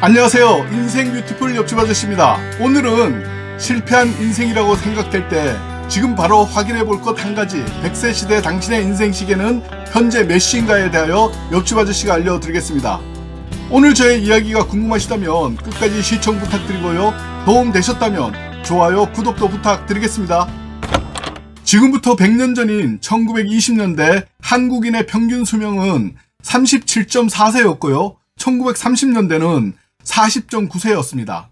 안녕하세요. 인생 뷰티풀 옆집 아저씨입니다. 오늘은 실패한 인생이라고 생각될 때 지금 바로 확인해 볼 것 한 가지, 100세 시대 당신의 인생 시계는 현재 몇 시인가에 대하여 옆집 아저씨가 알려드리겠습니다. 오늘 저의 이야기가 궁금하시다면 끝까지 시청 부탁드리고요. 도움 되셨다면 좋아요, 구독도 부탁드리겠습니다. 지금부터 100년 전인 1920년대 한국인의 평균 수명은 37.4세였고요. 1930년대는 40.9세였습니다.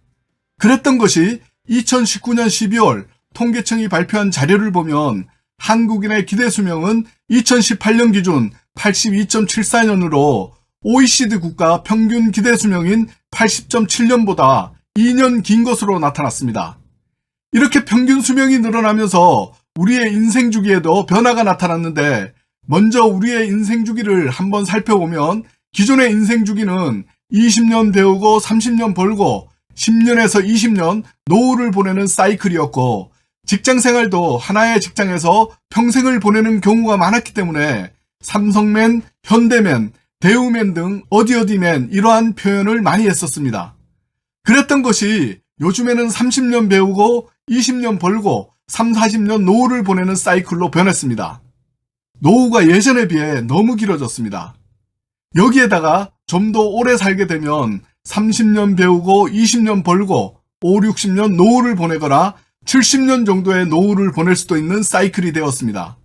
그랬던 것이 2019년 12월 통계청이 발표한 자료를 보면 한국인의 기대 수명은 2018년 기준 82.74년으로 OECD 국가 평균 기대 수명인 80.7년보다 2년 긴 것으로 나타났습니다. 이렇게 평균 수명이 늘어나면서 우리의 인생 주기에도 변화가 나타났는데, 먼저 우리의 인생 주기를 한번 살펴보면 기존의 인생 주기는 20년 배우고 30년 벌고 10년에서 20년 노후를 보내는 사이클이었고, 직장생활도 하나의 직장에서 평생을 보내는 경우가 많았기 때문에 삼성맨, 현대맨, 대우맨 등 어디맨 이러한 표현을 많이 했었습니다. 그랬던 것이 요즘에는 30년 배우고 20년 벌고 3, 40년 노후를 보내는 사이클로 변했습니다. 노후가 예전에 비해 너무 길어졌습니다. 여기에다가 좀 더 오래 살게 되면 30년 배우고 20년 벌고 5, 60년 노후를 보내거나 70년 정도의 노후를 보낼 수도 있는 사이클이 되었습니다.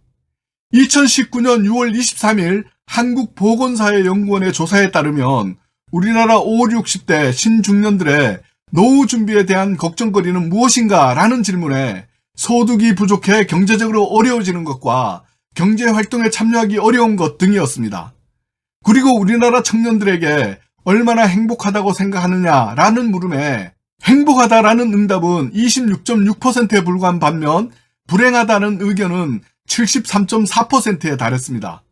2019년 6월 23일 한국보건사회연구원의 조사에 따르면 우리나라 5, 60대 신중년들의 노후 준비에 대한 걱정거리는 무엇인가 라는 질문에 소득이 부족해 경제적으로 어려워지는 것과 경제활동에 참여하기 어려운 것 등이었습니다. 그리고 우리나라 청년들에게 얼마나 행복하다고 생각하느냐라는 물음에 행복하다라는 응답은 26.6%에 불과한 반면 불행하다는 의견은 73.4%에 달했습니다.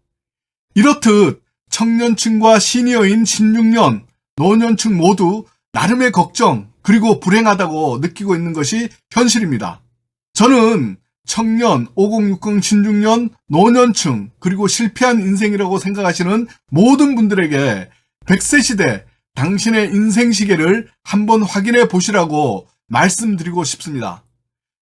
이렇듯 청년층과 시니어인 신중년, 노년층 모두 나름의 걱정 그리고 불행하다고 느끼고 있는 것이 현실입니다. 저는 청년, 5060 신중년, 노년층, 그리고 실패한 인생이라고 생각하시는 모든 분들에게 100세 시대 당신의 인생 시계를 한번 확인해 보시라고 말씀드리고 싶습니다.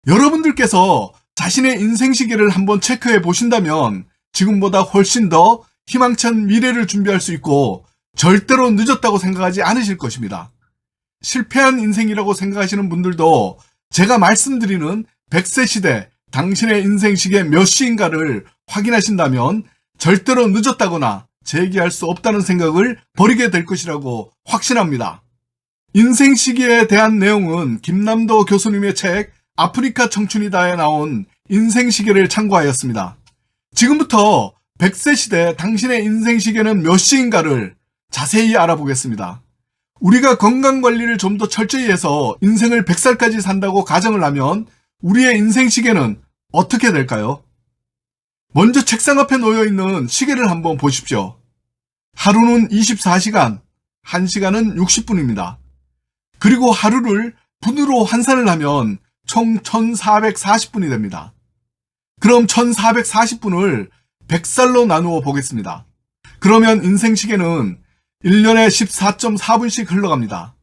여러분들께서 자신의 인생 시계를 한번 체크해 보신다면 지금보다 훨씬 더 희망찬 미래를 준비할 수 있고 절대로 늦었다고 생각하지 않으실 것입니다. 실패한 인생이라고 생각하시는 분들도 제가 말씀드리는 100세 시대 당신의 인생 시계 몇 시인가를 확인하신다면 절대로 늦었다거나 재기할 수 없다는 생각을 버리게 될 것이라고 확신합니다. 인생 시계에 대한 내용은 김남도 교수님의 책 아프리카 청춘이다에 나온 인생 시계를 참고하였습니다. 지금부터 100세 시대 당신의 인생 시계는 몇 시인가를 자세히 알아보겠습니다. 우리가 건강관리를 좀 더 철저히 해서 인생을 100살까지 산다고 가정을 하면 우리의 인생 시계는 어떻게 될까요? 먼저 책상 앞에 놓여있는 시계를 한번 보십시오. 하루는 24시간, 1시간은 60분입니다. 그리고 하루를 분으로 환산을 하면 총 1440분이 됩니다. 그럼 1440분을 100살로 나누어 보겠습니다. 그러면 인생 시계는 1년에 14.4분씩 흘러갑니다.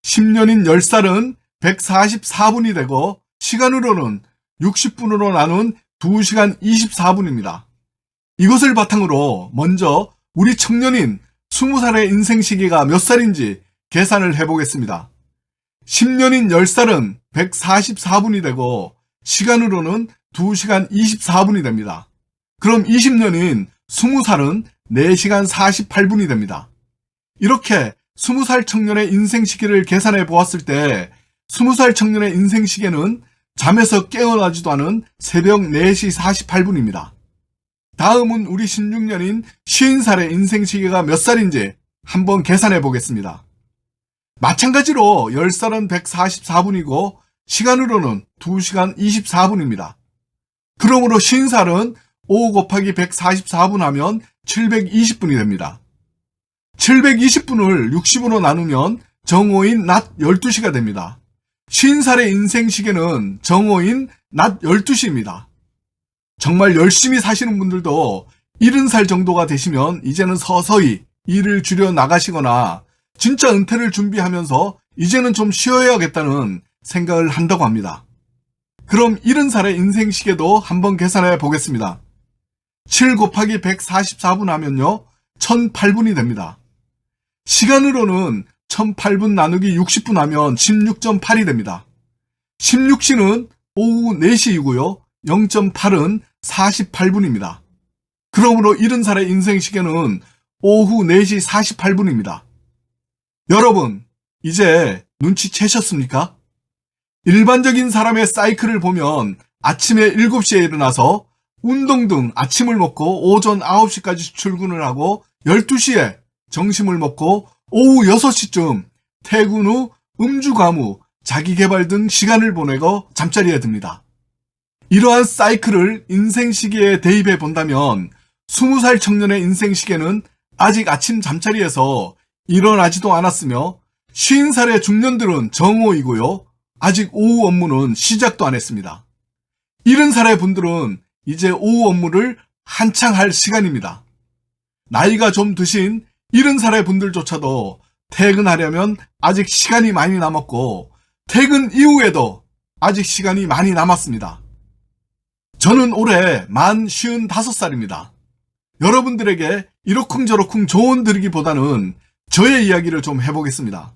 10년인 10살은 144분이 되고 시간으로는 60분으로 나눈 2시간 24분입니다. 이것을 바탕으로 먼저 우리 청년인 20살의 인생 시기가 몇 살인지 계산을 해보겠습니다. 10년인 10살은 144분이 되고 시간으로는 2시간 24분이 됩니다. 그럼 20년인 20살은 4시간 48분이 됩니다. 이렇게 20살 청년의 인생 시기를 계산해 보았을 때 20살 청년의 인생 시계는 잠에서 깨어나지도 않은 새벽 4시 48분입니다. 다음은 우리 신중년인 50살의 인생 시계가 몇 살인지 한번 계산해 보겠습니다. 마찬가지로 10살은 144분이고 시간으로는 2시간 24분입니다. 그러므로 50살은 5 곱하기 144분 하면 720분이 됩니다. 720분을 60으로 나누면 정오인 낮 12시가 됩니다. 50살의 인생 시계는 정오인 낮 12시입니다. 정말 열심히 사시는 분들도 70살 정도가 되시면 이제는 서서히 일을 줄여 나가시거나 진짜 은퇴를 준비하면서 이제는 좀 쉬어야겠다는 생각을 한다고 합니다. 그럼 70살의 인생시계도 한번 계산해 보겠습니다. 7 곱하기 144분 하면요 1008분이 됩니다. 시간으로는 1008분 나누기 60분 하면 16.8이 됩니다. 16시는 오후 4시이고요 0.8은 48분입니다. 그러므로 70살의 인생시계는 오후 4시 48분입니다. 여러분, 이제 눈치채셨습니까? 일반적인 사람의 사이클을 보면 아침에 7시에 일어나서 운동 등 아침을 먹고 오전 9시까지 출근을 하고 12시에 점심을 먹고 오후 6시쯤 퇴근 후 음주 가무, 자기개발 등 시간을 보내고 잠자리에 듭니다. 이러한 사이클을 인생시계에 대입해 본다면 20살 청년의 인생시계는 아직 아침 잠자리에서 일어나지도 않았으며 50살의 중년들은 정오이고요. 아직 오후 업무는 시작도 안 했습니다. 70살의 분들은 이제 오후 업무를 한창 할 시간입니다. 나이가 좀 드신 70살의 분들조차도 퇴근하려면 아직 시간이 많이 남았고 퇴근 이후에도 아직 시간이 많이 남았습니다. 저는 올해 만 55살입니다. 여러분들에게 이러쿵저러쿵 조언 드리기보다는 저의 이야기를 좀 해보겠습니다.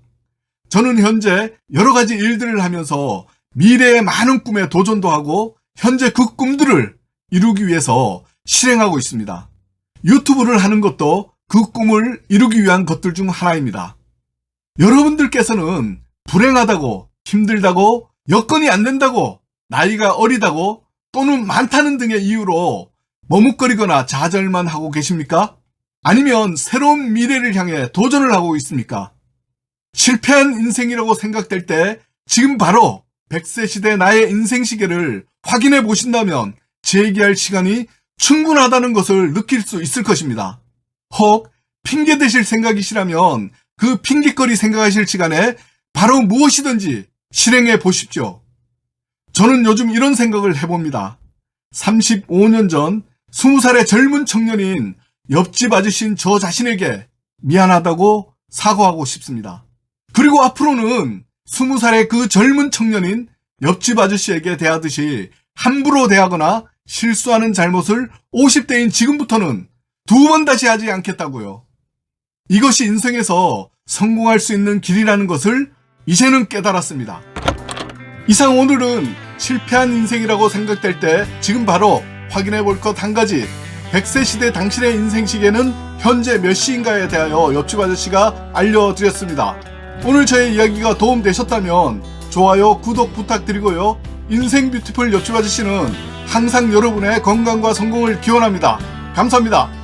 저는 현재 여러 가지 일들을 하면서 미래의 많은 꿈에 도전도 하고 현재 그 꿈들을 이루기 위해서 실행하고 있습니다. 유튜브를 하는 것도 그 꿈을 이루기 위한 것들 중 하나입니다. 여러분들께서는 불행하다고, 힘들다고, 여건이 안 된다고, 나이가 어리다고, 또는 많다는 등의 이유로 머뭇거리거나 좌절만 하고 계십니까? 아니면 새로운 미래를 향해 도전을 하고 있습니까? 실패한 인생이라고 생각될 때 지금 바로 100세 시대 나의 인생시계를 확인해 보신다면 재기할 시간이 충분하다는 것을 느낄 수 있을 것입니다. 혹 핑계 대실 생각이시라면 그 핑계거리 생각하실 시간에 바로 무엇이든지 실행해 보십시오. 저는 요즘 이런 생각을 해봅니다. 35년 전 20살의 젊은 청년인 옆집 아저씨인 저 자신에게 미안하다고 사과하고 싶습니다. 그리고 앞으로는 20살의 그 젊은 청년인 옆집 아저씨에게 대하듯이 함부로 대하거나 실수하는 잘못을 50대인 지금부터는 2번 다시 하지 않겠다고요. 이것이 인생에서 성공할 수 있는 길이라는 것을 이제는 깨달았습니다. 이상 오늘은 실패한 인생이라고 생각될 때 지금 바로 확인해 볼 것 한 가지, 100세 시대 당신의 인생시계는 현재 몇 시인가에 대하여 옆집 아저씨가 알려드렸습니다. 오늘 저의 이야기가 도움되셨다면 좋아요, 구독 부탁드리고요. 인생 뷰티풀 옆집 아저씨는 항상 여러분의 건강과 성공을 기원합니다. 감사합니다.